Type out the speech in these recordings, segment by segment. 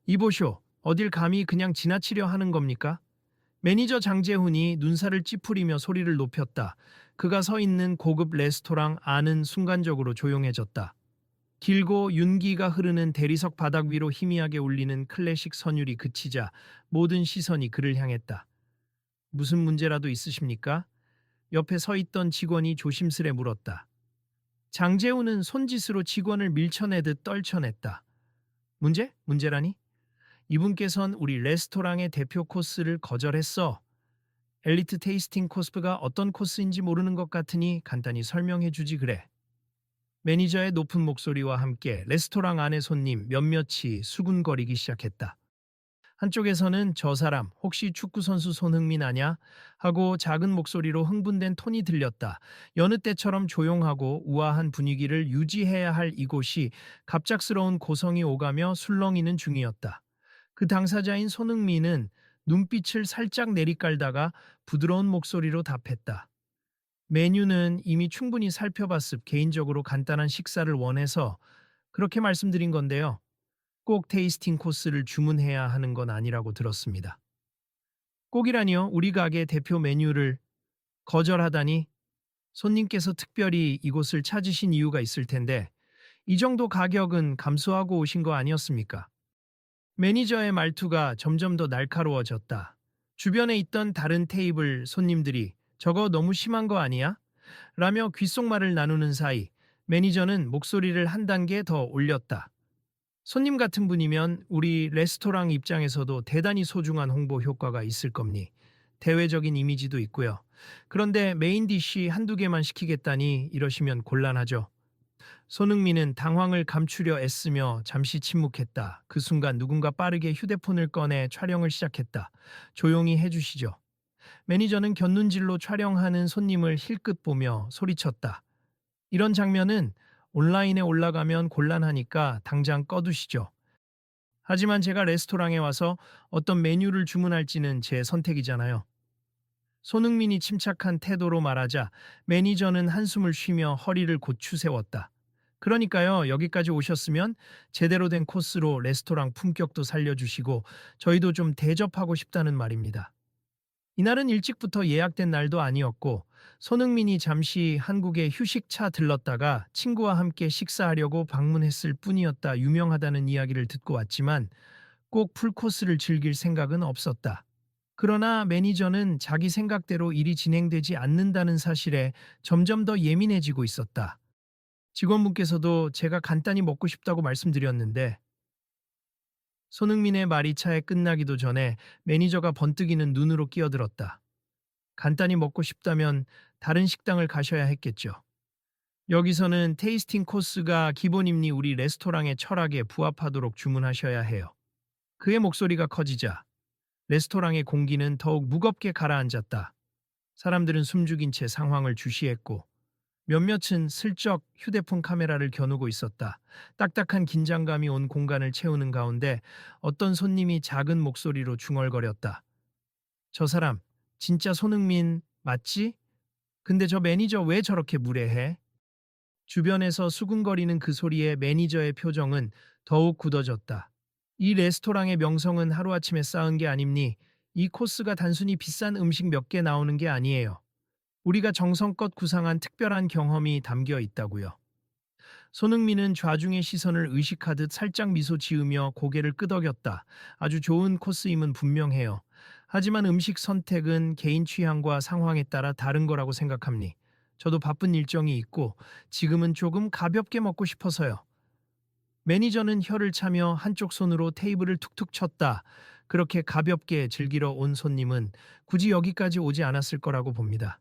이보쇼, 어딜 감히 그냥 지나치려 하는 겁니까? 매니저 장재훈이 눈살을 찌푸리며 소리를 높였다. 그가 서 있는 고급 레스토랑 안은 순간적으로 조용해졌다. 길고 윤기가 흐르는 대리석 바닥 위로 희미하게 울리는 클래식 선율이 그치자 모든 시선이 그를 향했다. 무슨 문제라도 있으십니까? 옆에 서 있던 직원이 조심스레 물었다. 장재훈은 손짓으로 직원을 밀쳐내듯 떨쳐냈다. 문제? 문제라니? 이분께선 우리 레스토랑의 대표 코스를 거절했어. 엘리트 테이스팅 코스가 어떤 코스인지 모르는 것 같으니 간단히 설명해 주지 그래. 매니저의 높은 목소리와 함께 레스토랑 안의 손님 몇몇이 수군거리기 시작했다. 한쪽에서는 저 사람 혹시 축구선수 손흥민 아냐? 하고 작은 목소리로 흥분된 톤이 들렸다. 여느 때처럼 조용하고 우아한 분위기를 유지해야 할 이곳이 갑작스러운 고성이 오가며 술렁이는 중이었다. 그 당사자인 손흥민은 눈빛을 살짝 내리깔다가 부드러운 목소리로 답했다. 메뉴는 이미 충분히 살펴봤습. 개인적으로 간단한 식사를 원해서 그렇게 말씀드린 건데요. 꼭 테이스팅 코스를 주문해야 하는 건 아니라고 들었습니다. 꼭이라니요? 우리 가게 대표 메뉴를 거절하다니? 손님께서 특별히 이곳을 찾으신 이유가 있을 텐데 이 정도 가격은 감수하고 오신 거 아니었습니까? 매니저의 말투가 점점 더 날카로워졌다. 주변에 있던 다른 테이블 손님들이 저거 너무 심한 거 아니야? 라며 귓속말을 나누는 사이 매니저는 목소리를 한 단계 더 올렸다. 손님 같은 분이면 우리 레스토랑 입장에서도 대단히 소중한 홍보 효과가 있을 겁니. 대외적인 이미지도 있고요. 그런데 메인 디쉬 한두 개만 시키겠다니 이러시면 곤란하죠. 손흥민은 당황을 감추려 애쓰며 잠시 침묵했다. 그 순간 누군가 빠르게 휴대폰을 꺼내 촬영을 시작했다. 조용히 해주시죠. 매니저는 곁눈질로 촬영하는 손님을 힐끗 보며 소리쳤다. 이런 장면은 온라인에 올라가면 곤란하니까 당장 꺼두시죠. 하지만 제가 레스토랑에 와서 어떤 메뉴를 주문할지는 제 선택이잖아요. 손흥민이 침착한 태도로 말하자 매니저는 한숨을 쉬며 허리를 고추 세웠다. 그러니까요, 여기까지 오셨으면 제대로 된 코스로 레스토랑 품격도 살려주시고 저희도 좀 대접하고 싶다는 말입니다. 이날은 일찍부터 예약된 날도 아니었고 손흥민이 잠시 한국에 휴식차 들렀다가 친구와 함께 식사하려고 방문했을 뿐이었다. 유명하다는 이야기를 듣고 왔지만 꼭 풀코스를 즐길 생각은 없었다. 그러나 매니저는 자기 생각대로 일이 진행되지 않는다는 사실에 점점 더 예민해지고 있었다. 직원분께서도 제가 간단히 먹고 싶다고 말씀드렸는데 손흥민의 말이 차에 끝나기도 전에 매니저가 번뜩이는 눈으로 끼어들었다. 간단히 먹고 싶다면 다른 식당을 가셔야 했겠죠. 여기서는 테이스팅 코스가 기본임니 우리 레스토랑의 철학에 부합하도록 주문하셔야 해요. 그의 목소리가 커지자 레스토랑의 공기는 더욱 무겁게 가라앉았다. 사람들은 숨죽인 채 상황을 주시했고 몇몇은 슬쩍 휴대폰 카메라를 겨누고 있었다. 딱딱한 긴장감이 온 공간을 채우는 가운데 어떤 손님이 작은 목소리로 중얼거렸다. 저 사람 진짜 손흥민 맞지? 근데 저 매니저 왜 저렇게 무례해? 주변에서 수군거리는 그 소리에 매니저의 표정은 더욱 굳어졌다. 이 레스토랑의 명성은 하루아침에 쌓은 게 아닙니? 이 코스가 단순히 비싼 음식 몇 개 나오는 게 아니에요. 우리가 정성껏 구상한 특별한 경험이 담겨 있다고요. 손흥민은 좌중의 시선을 의식하듯 살짝 미소 지으며 고개를 끄덕였다. 아주 좋은 코스임은 분명해요. 하지만 음식 선택은 개인 취향과 상황에 따라 다른 거라고 생각합니. 저도 바쁜 일정이 있고 지금은 조금 가볍게 먹고 싶어서요. 매니저는 혀를 차며 한쪽 손으로 테이블을 툭툭 쳤다. 그렇게 가볍게 즐기러 온 손님은 굳이 여기까지 오지 않았을 거라고 봅니다.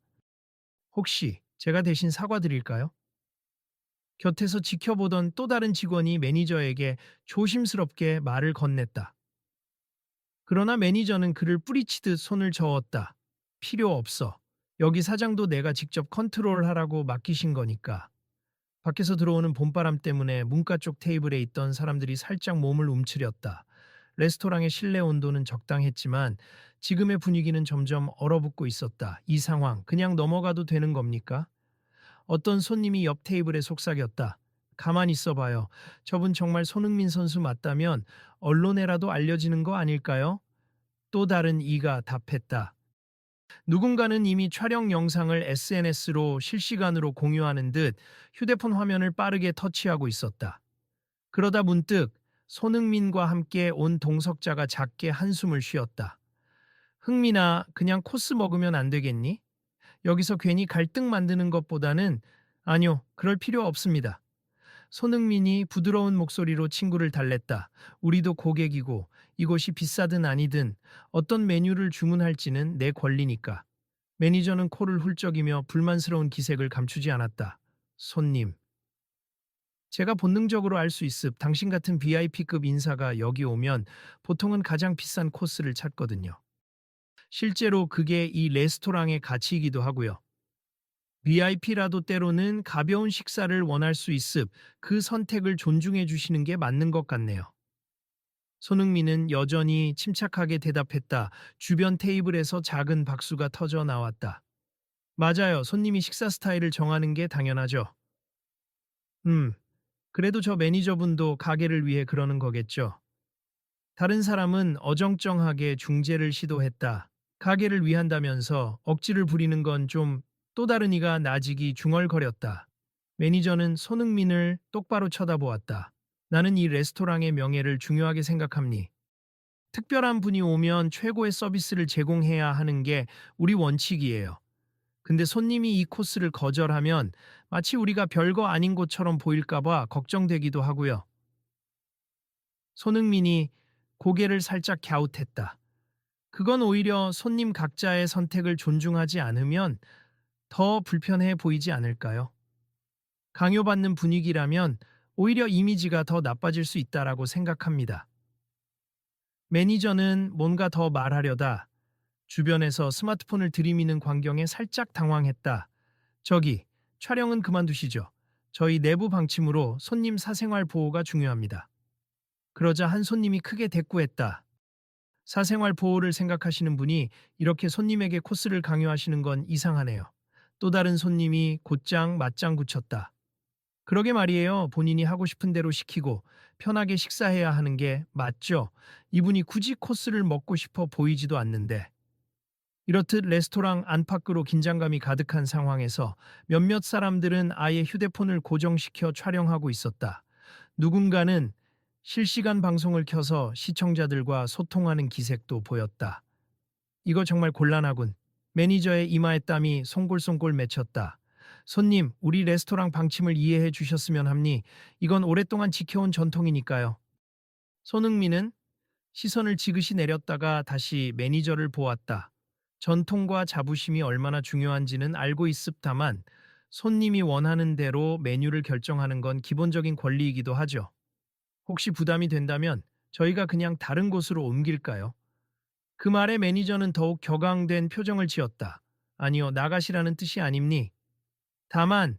혹시 제가 대신 사과드릴까요? 곁에서 지켜보던 또 다른 직원이 매니저에게 조심스럽게 말을 건넸다. 그러나 매니저는 그를 뿌리치듯 손을 저었다. 필요 없어. 여기 사장도 내가 직접 컨트롤하라고 맡기신 거니까. 밖에서 들어오는 봄바람 때문에 문가 쪽 테이블에 있던 사람들이 살짝 몸을 움츠렸다. 레스토랑의 실내 온도는 적당했지만 지금의 분위기는 점점 얼어붙고 있었다. 이 상황 그냥 넘어가도 되는 겁니까? 어떤 손님이 옆 테이블에 속삭였다. 가만히 있어봐요. 저분 정말 손흥민 선수 맞다면 언론에라도 알려지는 거 아닐까요? 또 다른 이가 답했다. 누군가는 이미 촬영 영상을 SNS로 실시간으로 공유하는 듯 휴대폰 화면을 빠르게 터치하고 있었다. 그러다 문득 손흥민과 함께 온 동석자가 작게 한숨을 쉬었다. 흥민아, 그냥 코스 먹으면 안 되겠니? 여기서 괜히 갈등 만드는 것보다는 아니요, 그럴 필요 없습니다. 손흥민이 부드러운 목소리로 친구를 달랬다. 우리도 고객이고 이곳이 비싸든 아니든 어떤 메뉴를 주문할지는 내 권리니까. 매니저는 코를 훌쩍이며 불만스러운 기색을 감추지 않았다. 손님. 제가 본능적으로 알 수 있습. 당신 같은 VIP급 인사가 여기 오면 보통은 가장 비싼 코스를 찾거든요. 실제로 그게 이 레스토랑의 가치이기도 하고요. VIP라도 때로는 가벼운 식사를 원할 수 있습. 그 선택을 존중해 주시는 게 맞는 것 같네요. 손흥민은 여전히 침착하게 대답했다. 주변 테이블에서 작은 박수가 터져 나왔다. 맞아요. 손님이 식사 스타일을 정하는 게 당연하죠. 음, 그래도 저 매니저분도 가게를 위해 그러는 거겠죠. 다른 사람은 어정쩡하게 중재를 시도했다. 가게를 위한다면서 억지를 부리는 건 좀 또 다른 이가 나직이 중얼거렸다. 매니저는 손흥민을 똑바로 쳐다보았다. 나는 이 레스토랑의 명예를 중요하게 생각합니. 특별한 분이 오면 최고의 서비스를 제공해야 하는 게 우리 원칙이에요. 근데 손님이 이 코스를 거절하면 마치 우리가 별거 아닌 것처럼 보일까봐 걱정되기도 하고요. 손흥민이 고개를 살짝 갸웃했다. 그건 오히려 손님 각자의 선택을 존중하지 않으면 더 불편해 보이지 않을까요? 강요받는 분위기라면 오히려 이미지가 더 나빠질 수 있다라고 생각합니다. 매니저는 뭔가 더 말하려다 주변에서 스마트폰을 들이미는 광경에 살짝 당황했다. 저기, 촬영은 그만두시죠. 저희 내부 방침으로 손님 사생활 보호가 중요합니다. 그러자 한 손님이 크게 대꾸했다. 사생활 보호를 생각하시는 분이 이렇게 손님에게 코스를 강요하시는 건 이상하네요. 또 다른 손님이 곧장 맞장 붙였다. 그러게 말이에요. 본인이 하고 싶은 대로 시키고 편하게 식사해야 하는 게 맞죠. 이분이 굳이 코스를 먹고 싶어 보이지도 않는데. 이렇듯 레스토랑 안팎으로 긴장감이 가득한 상황에서 몇몇 사람들은 아예 휴대폰을 고정시켜 촬영하고 있었다. 누군가는 실시간 방송을 켜서 시청자들과 소통하는 기색도 보였다. 이거 정말 곤란하군. 매니저의 이마에 땀이 송골송골 맺혔다. 손님, 우리 레스토랑 방침을 이해해 주셨으면 합니. 이건 오랫동안 지켜온 전통이니까요. 손흥민은 시선을 지그시 내렸다가 다시 매니저를 보았다. 전통과 자부심이 얼마나 중요한지는 알고 있습다만 손님이 원하는 대로 메뉴를 결정하는 건 기본적인 권리이기도 하죠. 혹시 부담이 된다면 저희가 그냥 다른 곳으로 옮길까요? 그 말에 매니저는 더욱 격앙된 표정을 지었다. 아니요, 나가시라는 뜻이 아닙니. 다만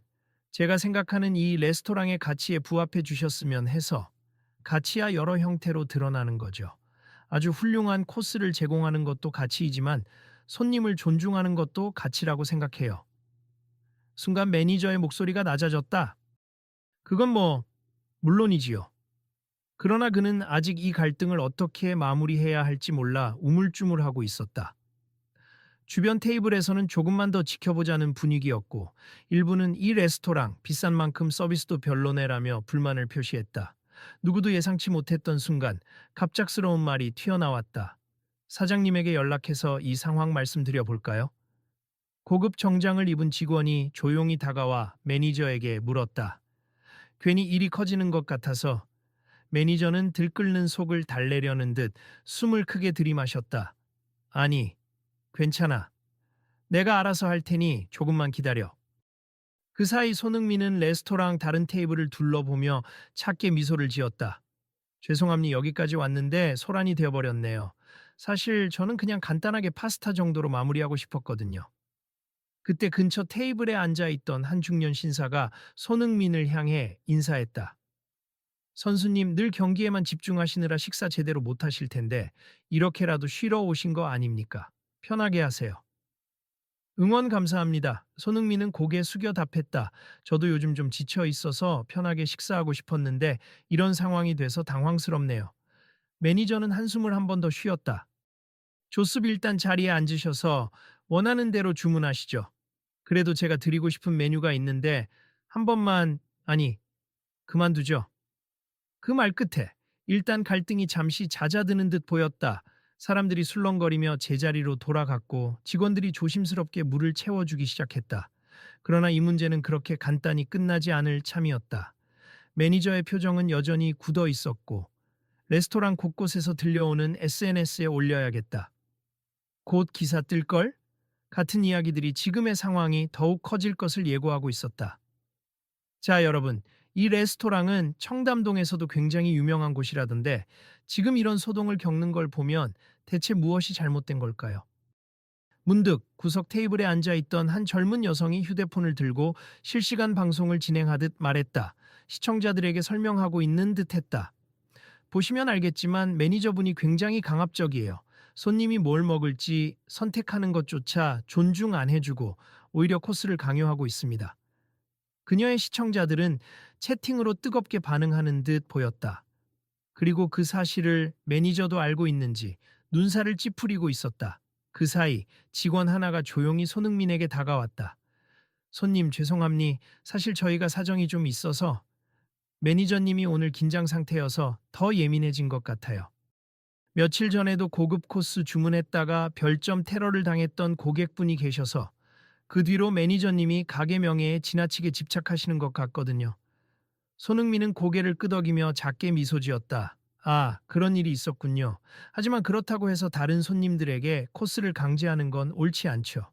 제가 생각하는 이 레스토랑의 가치에 부합해 주셨으면 해서 가치야 여러 형태로 드러나는 거죠. 아주 훌륭한 코스를 제공하는 것도 가치이지만 손님을 존중하는 것도 가치라고 생각해요. 순간 매니저의 목소리가 낮아졌다. 그건 물론이지요. 그러나 그는 아직 이 갈등을 어떻게 마무리해야 할지 몰라 우물쭈물하고 있었다. 주변 테이블에서는 조금만 더 지켜보자는 분위기였고 일부는 이 레스토랑 비싼 만큼 서비스도 별로네라며 불만을 표시했다. 누구도 예상치 못했던 순간 갑작스러운 말이 튀어나왔다. 사장님에게 연락해서 이 상황 말씀드려 볼까요? 고급 정장을 입은 직원이 조용히 다가와 매니저에게 물었다. 괜히 일이 커지는 것 같아서 매니저는 들끓는 속을 달래려는 듯 숨을 크게 들이마셨다. 아니, 괜찮아. 내가 알아서 할 테니 조금만 기다려. 그 사이 손흥민은 레스토랑 다른 테이블을 둘러보며 작게 미소를 지었다. 죄송합니다. 여기까지 왔는데 소란이 되어버렸네요. 사실 저는 그냥 간단하게 파스타 정도로 마무리하고 싶었거든요. 그때 근처 테이블에 앉아있던 한 중년 신사가 손흥민을 향해 인사했다. 선수님 늘 경기에만 집중하시느라 식사 제대로 못하실 텐데 이렇게라도 쉬러 오신 거 아닙니까? 편하게 하세요. 응원 감사합니다. 손흥민은 고개 숙여 답했다. 저도 요즘 좀 지쳐 있어서 편하게 식사하고 싶었는데 이런 상황이 돼서 당황스럽네요. 매니저는 한숨을 한 번 더 쉬었다. 조습 일단 자리에 앉으셔서 원하는 대로 주문하시죠. 그래도 제가 드리고 싶은 메뉴가 있는데 한 번만, 아니, 그만두죠. 그 말 끝에 일단 갈등이 잠시 잦아드는 듯 보였다. 사람들이 술렁거리며 제자리로 돌아갔고 직원들이 조심스럽게 물을 채워주기 시작했다. 그러나 이 문제는 그렇게 간단히 끝나지 않을 참이었다. 매니저의 표정은 여전히 굳어 있었고 레스토랑 곳곳에서 들려오는 SNS에 올려야겠다. 곧 기사 뜰걸? 같은 이야기들이 지금의 상황이 더욱 커질 것을 예고하고 있었다. 자, 여러분. 이 레스토랑은 청담동에서도 굉장히 유명한 곳이라던데 지금 이런 소동을 겪는 걸 보면 대체 무엇이 잘못된 걸까요? 문득 구석 테이블에 앉아 있던 한 젊은 여성이 휴대폰을 들고 실시간 방송을 진행하듯 말했다. 시청자들에게 설명하고 있는 듯 했다. 보시면 알겠지만 매니저분이 굉장히 강압적이에요. 손님이 뭘 먹을지 선택하는 것조차 존중 안 해주고 오히려 코스를 강요하고 있습니다. 그녀의 시청자들은 채팅으로 뜨겁게 반응하는 듯 보였다. 그리고 그 사실을 매니저도 알고 있는지 눈살을 찌푸리고 있었다. 그 사이 직원 하나가 조용히 손흥민에게 다가왔다. 손님 죄송합니. 사실 저희가 사정이 좀 있어서 매니저님이 오늘 긴장 상태여서 더 예민해진 것 같아요. 며칠 전에도 고급 코스 주문했다가 별점 테러를 당했던 고객분이 계셔서 그 뒤로 매니저님이 가게 명예에 지나치게 집착하시는 것 같거든요. 손흥민은 고개를 끄덕이며 작게 미소 지었다. 아, 그런 일이 있었군요. 하지만 그렇다고 해서 다른 손님들에게 코스를 강제하는 건 옳지 않죠.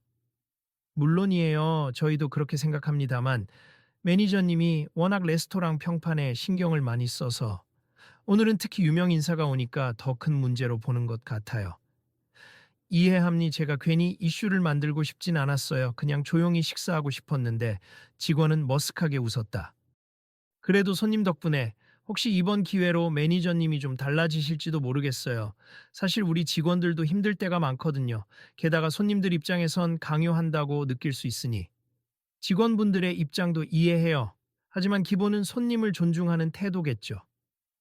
물론이에요. 저희도 그렇게 생각합니다만 매니저님이 워낙 레스토랑 평판에 신경을 많이 써서 오늘은 특히 유명 인사가 오니까 더 큰 문제로 보는 것 같아요. 이해합니. 제가 괜히 이슈를 만들고 싶진 않았어요. 그냥 조용히 식사하고 싶었는데 직원은 머쓱하게 웃었다. 그래도 손님 덕분에 혹시 이번 기회로 매니저님이 좀 달라지실지도 모르겠어요. 사실 우리 직원들도 힘들 때가 많거든요. 게다가 손님들 입장에선 강요한다고 느낄 수 있으니. 직원분들의 입장도 이해해요. 하지만 기본은 손님을 존중하는 태도겠죠.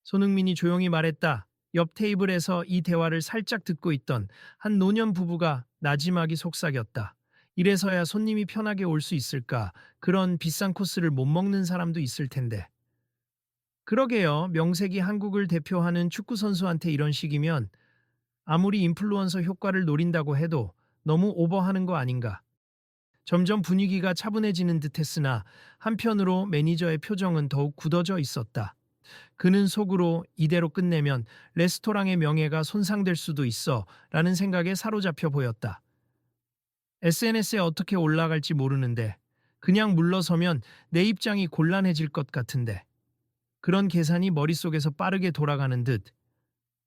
손흥민이 조용히 말했다. 옆 테이블에서 이 대화를 살짝 듣고 있던 한 노년 부부가 나지막이 속삭였다. 이래서야 손님이 편하게 올 수 있을까? 그런 비싼 코스를 못 먹는 사람도 있을 텐데. 그러게요. 명색이 한국을 대표하는 축구 선수한테 이런 식이면 아무리 인플루언서 효과를 노린다고 해도 너무 오버하는 거 아닌가. 점점 분위기가 차분해지는 듯했으나 한편으로 매니저의 표정은 더욱 굳어져 있었다. 그는 속으로 이대로 끝내면 레스토랑의 명예가 손상될 수도 있어 라는 생각에 사로잡혀 보였다. SNS에 어떻게 올라갈지 모르는데 그냥 물러서면 내 입장이 곤란해질 것 같은데 그런 계산이 머릿속에서 빠르게 돌아가는 듯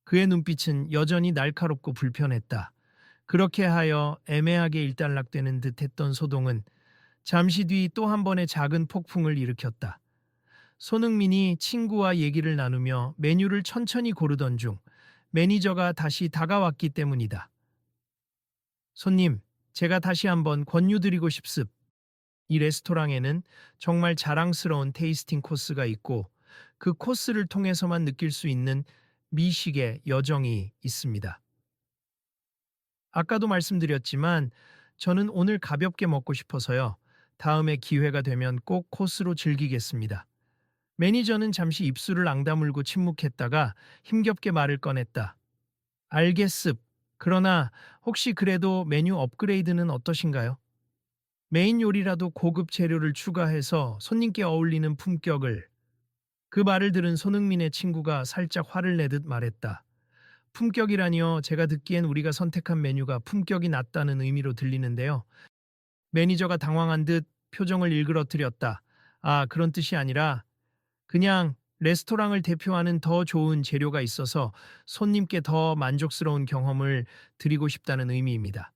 그의 눈빛은 여전히 날카롭고 불편했다. 그렇게 하여 애매하게 일단락되는 듯 했던 소동은 잠시 뒤 또 한 번의 작은 폭풍을 일으켰다. 손흥민이 친구와 얘기를 나누며 메뉴를 천천히 고르던 중 매니저가 다시 다가왔기 때문이다. 손님, 제가 다시 한번 권유드리고 싶습. 이 레스토랑에는 정말 자랑스러운 테이스팅 코스가 있고 그 코스를 통해서만 느낄 수 있는 미식의 여정이 있습니다. 아까도 말씀드렸지만 저는 오늘 가볍게 먹고 싶어서요. 다음에 기회가 되면 꼭 코스로 즐기겠습니다. 매니저는 잠시 입술을 앙다물고 침묵했다가 힘겹게 말을 꺼냈다. 알겠습. 그러나 혹시 그래도 메뉴 업그레이드는 어떠신가요? 메인 요리라도 고급 재료를 추가해서 손님께 어울리는 품격을. 그 말을 들은 손흥민의 친구가 살짝 화를 내듯 말했다. 품격이라니요. 제가 듣기엔 우리가 선택한 메뉴가 품격이 낮다는 의미로 들리는데요. 매니저가 당황한 듯 표정을 일그러뜨렸다. 아, 그런 뜻이 아니라 그냥 레스토랑을 대표하는 더 좋은 재료가 있어서 손님께 더 만족스러운 경험을 드리고 싶다는 의미입니다.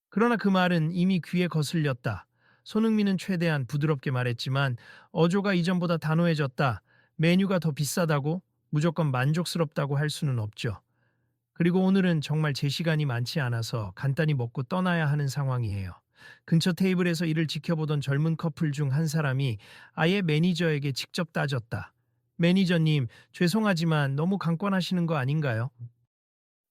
그러나 그 말은 이미 귀에 거슬렸다. 손흥민은 최대한 부드럽게 말했지만 어조가 이전보다 단호해졌다. 메뉴가 더 비싸다고 무조건 만족스럽다고 할 수는 없죠. 그리고 오늘은 정말 제 시간이 많지 않아서 간단히 먹고 떠나야 하는 상황이에요. 근처 테이블에서 이를 지켜보던 젊은 커플 중 한 사람이 아예 매니저에게 직접 따졌다. 매니저님, 죄송하지만 너무 강권하시는 거 아닌가요?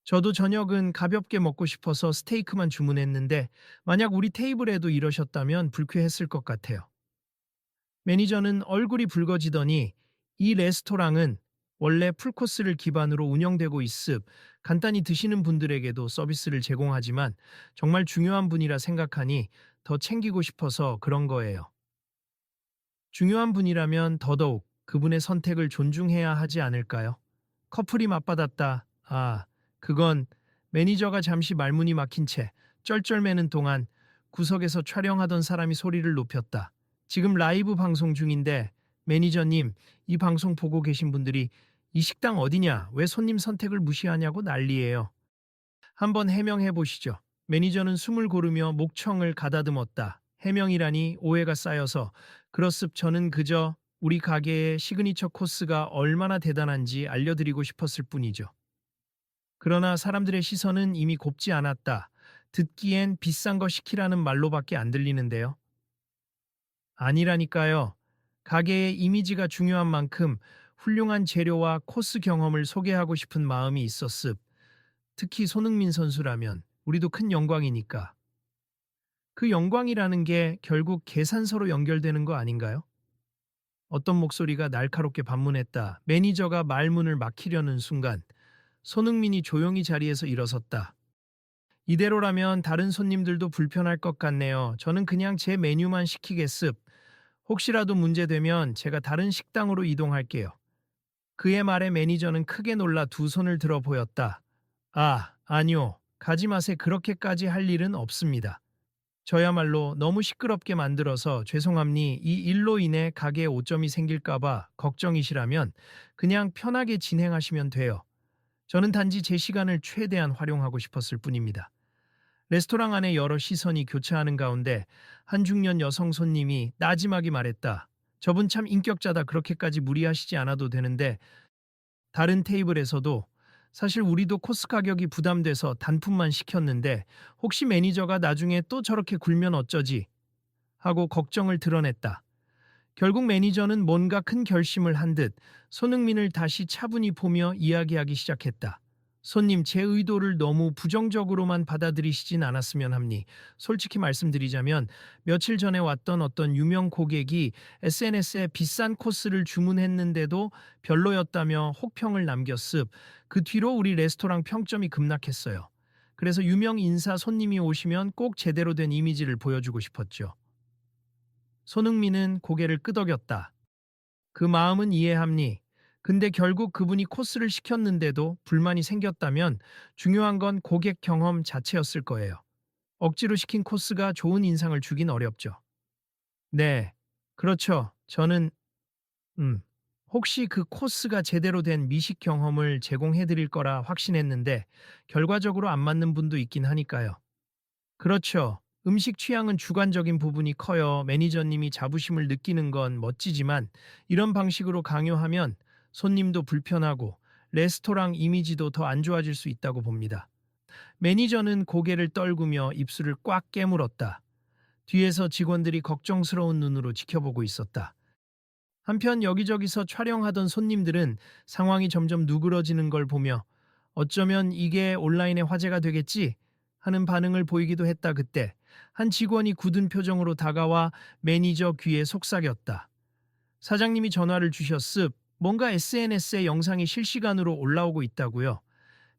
저도 저녁은 가볍게 먹고 싶어서 스테이크만 주문했는데 만약 우리 테이블에도 이러셨다면 불쾌했을 것 같아요. 매니저는 얼굴이 붉어지더니 이 레스토랑은 원래 풀코스를 기반으로 운영되고 있습 간단히 드시는 분들에게도 서비스를 제공하지만 정말 중요한 분이라 생각하니 더 챙기고 싶어서 그런 거예요. 중요한 분이라면 더더욱 그분의 선택을 존중해야 하지 않을까요? 커플이 맞받았다. 아, 그건 매니저가 잠시 말문이 막힌 채 쩔쩔매는 동안 구석에서 촬영하던 사람이 소리를 높였다. 지금 라이브 방송 중인데 매니저님, 이 방송 보고 계신 분들이 이 식당 어디냐? 왜 손님 선택을 무시하냐고 난리예요. 한번 해명해 보시죠. 매니저는 숨을 고르며 목청을 가다듬었다. 해명이라니 오해가 쌓여서 그렇습 저는 그저 우리 가게의 시그니처 코스가 얼마나 대단한지 알려드리고 싶었을 뿐이죠. 그러나 사람들의 시선은 이미 곱지 않았다. 듣기엔 비싼 거 시키라는 말로밖에 안 들리는데요. 아니라니까요. 가게의 이미지가 중요한 만큼 훌륭한 재료와 코스 경험을 소개하고 싶은 마음이 있었습. 특히 손흥민 선수라면 우리도 큰 영광이니까. 그 영광이라는 게 결국 계산서로 연결되는 거 아닌가요? 어떤 목소리가 날카롭게 반문했다. 매니저가 말문을 막히려는 순간 손흥민이 조용히 자리에서 일어섰다. 이대로라면 다른 손님들도 불편할 것 같네요. 저는 그냥 제 메뉴만 시키겠습. 혹시라도 문제되면 제가 다른 식당으로 이동할게요. 그의 말에 매니저는 크게 놀라 두 손을 들어 보였다. 아, 아니요. 가지 맛에 그렇게까지 할 일은 없습니다. 저야말로 너무 시끄럽게 만들어서 죄송합니. 이 일로 인해 가게에 오점이 생길까봐 걱정이시라면 그냥 편하게 진행하시면 돼요. 저는 단지 제 시간을 최대한 활용하고 싶었을 뿐입니다. 레스토랑 안에 여러 시선이 교차하는 가운데 한 중년 여성 손님이 나지막이 말했다. 저분 참 인격자다. 그렇게까지 무리하시지 않아도 되는데 다른 테이블에서도 사실 우리도 코스 가격이 부담돼서 단품만 시켰는데 혹시 매니저가 나중에 또 저렇게 굴면 어쩌지? 하고 걱정을 드러냈다. 결국 매니저는 뭔가 큰 결심을 한 듯 손흥민을 다시 차분히 보며 이야기하기 시작했다. 손님, 제 의도를 너무 부정적으로만 받아들이시진 않았으면 합니. 솔직히 말씀드리자면 며칠 전에 왔던 어떤 유명 고객이 SNS에 비싼 코스를 주문했는데도 별로였다며 혹평을 남겼습. 그 뒤로 우리 레스토랑 평점이 급락했어요. 그래서 유명 인사 손님이 오시면 꼭 제대로 된 이미지를 보여주고 싶었죠. 손흥민은 고개를 끄덕였다. 그 마음은 이해합니. 근데 결국 그분이 코스를 시켰는데도 불만이 생겼다면 중요한 건 고객 경험 자체였을 거예요. 억지로 시킨 코스가 좋은 인상을 주긴 어렵죠. 네, 그렇죠. 저는, 혹시 그 코스가 제대로 된 미식 경험을 제공해 드릴 거라 확신했는데 결과적으로 안 맞는 분도 있긴 하니까요. 그렇죠. 음식 취향은 주관적인 부분이 커요. 매니저님이 자부심을 느끼는 건 멋지지만 이런 방식으로 강요하면 손님도 불편하고 레스토랑 이미지도 더 안 좋아질 수 있다고 봅니다. 매니저는 고개를 떨구며 입술을 꽉 깨물었다. 뒤에서 직원들이 걱정스러운 눈으로 지켜보고 있었다. 한편 여기저기서 촬영하던 손님들은 상황이 점점 누그러지는 걸 보며 어쩌면 이게 온라인에 화제가 되겠지 하는 반응을 보이기도 했다. 그때 한 직원이 굳은 표정으로 다가와 매니저 귀에 속삭였다. 사장님이 전화를 주셨습. 뭔가 SNS에 영상이 실시간으로 올라오고 있다고요.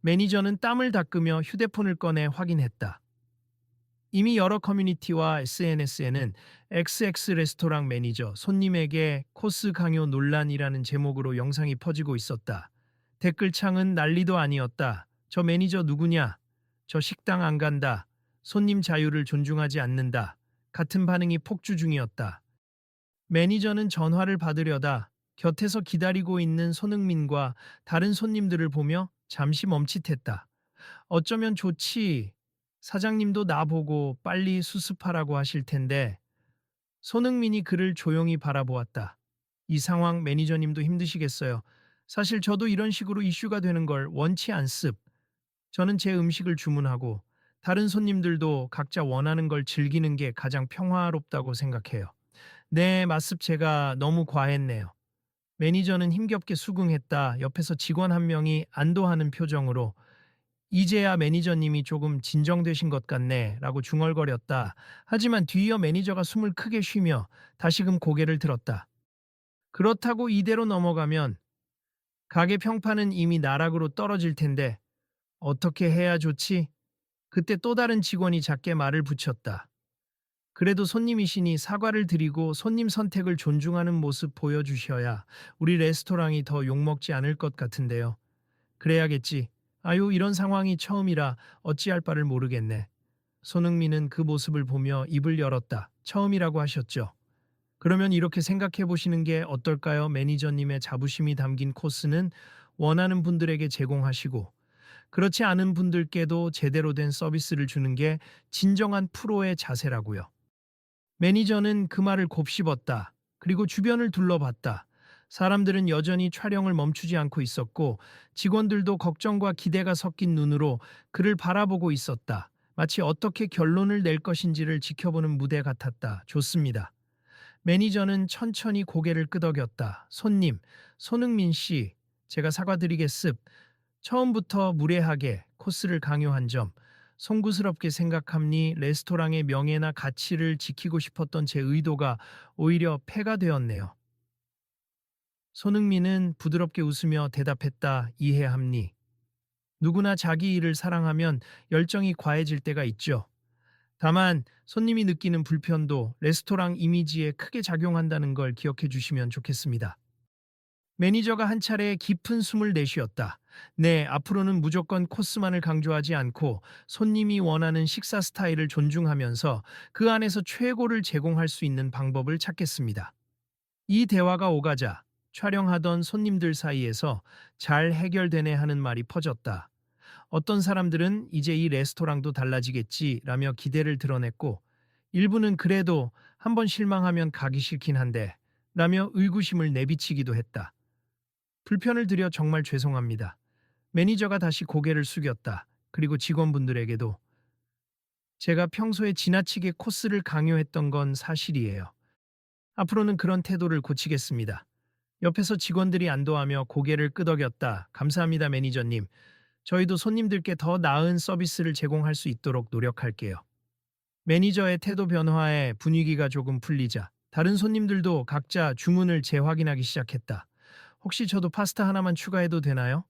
매니저는 땀을 닦으며 휴대폰을 꺼내 확인했다. 이미 여러 커뮤니티와 SNS에는 XX 레스토랑 매니저 손님에게 코스 강요 논란이라는 제목으로 영상이 퍼지고 있었다. 댓글창은 난리도 아니었다. 저 매니저 누구냐? 저 식당 안 간다. 손님 자유를 존중하지 않는다. 같은 반응이 폭주 중이었다. 매니저는 전화를 받으려다 곁에서 기다리고 있는 손흥민과 다른 손님들을 보며 잠시 멈칫했다. 어쩌면 좋지. 사장님도 나보고 빨리 수습하라고 하실 텐데. 손흥민이 그를 조용히 바라보았다. 이 상황 매니저님도 힘드시겠어요. 사실 저도 이런 식으로 이슈가 되는 걸 원치 않습. 저는 제 음식을 주문하고 다른 손님들도 각자 원하는 걸 즐기는 게 가장 평화롭다고 생각해요. 네, 맛습 제가 너무 과했네요. 매니저는 힘겹게 수긍했다. 옆에서 직원 한 명이 안도하는 표정으로 이제야 매니저님이 조금 진정되신 것 같네 라고 중얼거렸다. 하지만 뒤이어 매니저가 숨을 크게 쉬며 다시금 고개를 들었다. 그렇다고 이대로 넘어가면 가게 평판은 이미 나락으로 떨어질 텐데 어떻게 해야 좋지? 그때 또 다른 직원이 작게 말을 붙였다. 그래도 손님이시니 사과를 드리고 손님 선택을 존중하는 모습 보여주셔야 우리 레스토랑이 더 욕먹지 않을 것 같은데요. 그래야겠지. 아유, 이런 상황이 처음이라 어찌할 바를 모르겠네. 손흥민은 그 모습을 보며 입을 열었다. 처음이라고 하셨죠. 그러면 이렇게 생각해 보시는 게 어떨까요? 매니저님의 자부심이 담긴 코스는 원하는 분들에게 제공하시고 그렇지 않은 분들께도 제대로 된 서비스를 주는 게 진정한 프로의 자세라고요. 매니저는 그 말을 곱씹었다. 그리고 주변을 둘러봤다. 사람들은 여전히 촬영을 멈추지 않고 있었고 직원들도 걱정과 기대가 섞인 눈으로 그를 바라보고 있었다. 마치 어떻게 결론을 낼 것인지를 지켜보는 무대 같았다. 좋습니다. 매니저는 천천히 고개를 끄덕였다. 손님, 손흥민 씨, 제가 사과드리겠습. 처음부터 무례하게 코스를 강요한 점, 송구스럽게 생각함니 레스토랑의 명예나 가치를 지키고 싶었던 제 의도가 오히려 폐가 되었네요. 손흥민은 부드럽게 웃으며 대답했다. 이해합니. 누구나 자기 일을 사랑하면 열정이 과해질 때가 있죠. 다만 손님이 느끼는 불편도 레스토랑 이미지에 크게 작용한다는 걸 기억해 주시면 좋겠습니다. 매니저가 한 차례 깊은 숨을 내쉬었다. 네, 앞으로는 무조건 코스만을 강조하지 않고 손님이 원하는 식사 스타일을 존중하면서 그 안에서 최고를 제공할 수 있는 방법을 찾겠습니다. 이 대화가 오가자 촬영하던 손님들 사이에서 잘 해결되네 하는 말이 퍼졌다. 어떤 사람들은 이제 이 레스토랑도 달라지겠지라며 기대를 드러냈고 일부는 그래도 한번 실망하면 가기 싫긴 한데 라며 의구심을 내비치기도 했다. 불편을 드려 정말 죄송합니다. 매니저가 다시 고개를 숙였다. 그리고 직원분들에게도 제가 평소에 지나치게 코스를 강요했던 건 사실이에요. 앞으로는 그런 태도를 고치겠습니다. 옆에서 직원들이 안도하며 고개를 끄덕였다. 감사합니다, 매니저님. 저희도 손님들께 더 나은 서비스를 제공할 수 있도록 노력할게요. 매니저의 태도 변화에 분위기가 조금 풀리자 다른 손님들도 각자 주문을 재확인하기 시작했다. 혹시 저도 파스타 하나만 추가해도 되나요?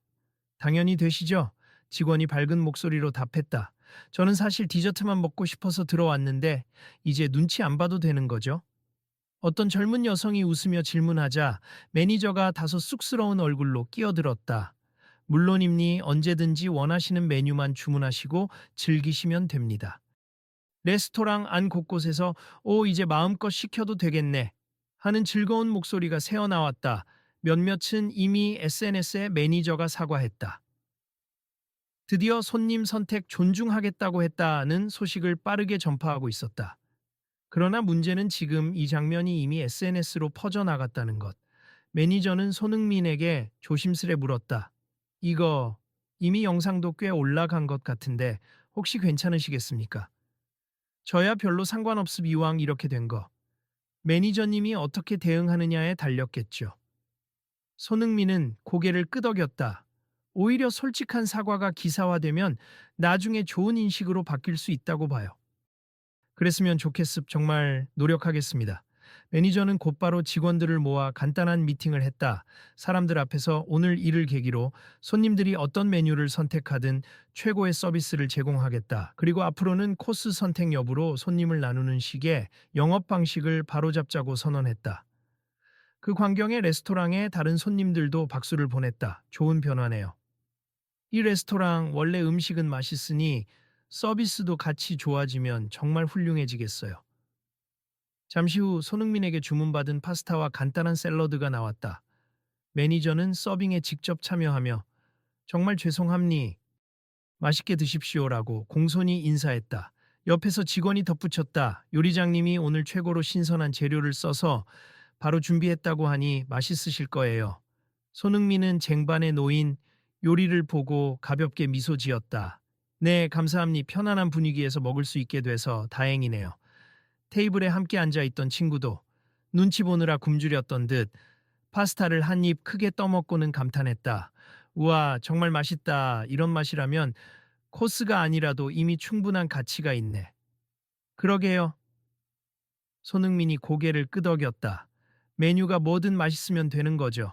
당연히 되시죠? 직원이 밝은 목소리로 답했다. 저는 사실 디저트만 먹고 싶어서 들어왔는데 이제 눈치 안 봐도 되는 거죠? 어떤 젊은 여성이 웃으며 질문하자 매니저가 다소 쑥스러운 얼굴로 끼어들었다. 물론입니 언제든지 원하시는 메뉴만 주문하시고 즐기시면 됩니다. 레스토랑 안 곳곳에서 이제 마음껏 시켜도 되겠네 하는 즐거운 목소리가 새어나왔다. 몇몇은 이미 SNS에 매니저가 사과했다. 드디어 손님 선택 존중하겠다고 했다는 소식을 빠르게 전파하고 있었다. 그러나 문제는 지금 이 장면이 이미 SNS로 퍼져나갔다는 것. 매니저는 손흥민에게 조심스레 물었다. 이거 이미 영상도 꽤 올라간 것 같은데 혹시 괜찮으시겠습니까? 저야 별로 상관없음 이왕 이렇게 된 거. 매니저님이 어떻게 대응하느냐에 달렸겠죠. 손흥민은 고개를 끄덕였다. 오히려 솔직한 사과가 기사화되면 나중에 좋은 인식으로 바뀔 수 있다고 봐요. 그랬으면 좋겠습. 정말 노력하겠습니다. 매니저는 곧바로 직원들을 모아 간단한 미팅을 했다. 사람들 앞에서 오늘 일을 계기로 손님들이 어떤 메뉴를 선택하든 최고의 서비스를 제공하겠다. 그리고 앞으로는 코스 선택 여부로 손님을 나누는 식의 영업 방식을 바로잡자고 선언했다. 그 광경에 레스토랑의 다른 손님들도 박수를 보냈다. 좋은 변화네요. 이 레스토랑 원래 음식은 맛있으니 서비스도 같이 좋아지면 정말 훌륭해지겠어요. 잠시 후 손흥민에게 주문받은 파스타와 간단한 샐러드가 나왔다. 매니저는 서빙에 직접 참여하며 정말 죄송합니. 맛있게 드십시오라고 공손히 인사했다. 옆에서 직원이 덧붙였다. 요리장님이 오늘 최고로 신선한 재료를 써서 바로 준비했다고 하니 맛있으실 거예요. 손흥민은 쟁반에 놓인 요리를 보고 가볍게 미소 지었다. 네, 감사합니다. 편안한 분위기에서 먹을 수 있게 돼서 다행이네요. 테이블에 함께 앉아 있던 친구도 눈치 보느라 굶주렸던 듯 파스타를 한 입 크게 떠먹고는 감탄했다. 우와, 정말 맛있다. 이런 맛이라면 코스가 아니라도 이미 충분한 가치가 있네. 그러게요. 손흥민이 고개를 끄덕였다. 메뉴가 뭐든 맛있으면 되는 거죠.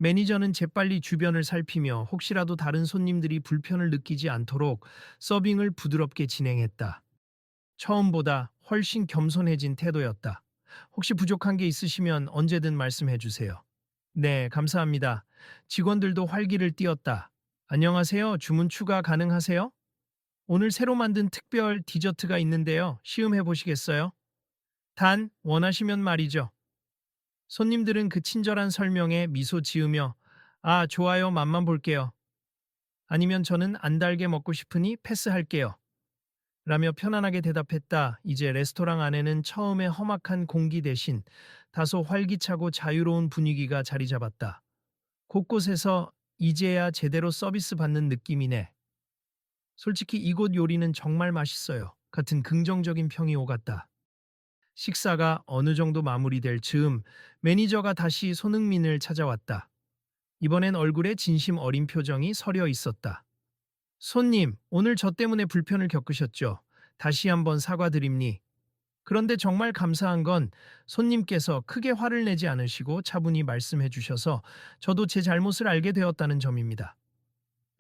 매니저는 재빨리 주변을 살피며 혹시라도 다른 손님들이 불편을 느끼지 않도록 서빙을 부드럽게 진행했다. 처음보다 훨씬 겸손해진 태도였다. 혹시 부족한 게 있으시면 언제든 말씀해 주세요. 네, 감사합니다. 직원들도 활기를 띠었다. 안녕하세요. 주문 추가 가능하세요? 오늘 새로 만든 특별 디저트가 있는데요. 시음해 보시겠어요? 단, 원하시면 말이죠. 손님들은 그 친절한 설명에 미소 지으며 아, 좋아요. 맛만 볼게요. 아니면 저는 안 달게 먹고 싶으니 패스할게요. 라며 편안하게 대답했다. 이제 레스토랑 안에는 처음에 험악한 공기 대신 다소 활기차고 자유로운 분위기가 자리 잡았다. 곳곳에서 이제야 제대로 서비스 받는 느낌이네. 솔직히 이곳 요리는 정말 맛있어요. 같은 긍정적인 평이 오갔다. 식사가 어느 정도 마무리될 즈음 매니저가 다시 손흥민을 찾아왔다. 이번엔 얼굴에 진심 어린 표정이 서려 있었다. 손님, 오늘 저 때문에 불편을 겪으셨죠? 다시 한번 사과드립니. 그런데 정말 감사한 건 손님께서 크게 화를 내지 않으시고 차분히 말씀해 주셔서 저도 제 잘못을 알게 되었다는 점입니다.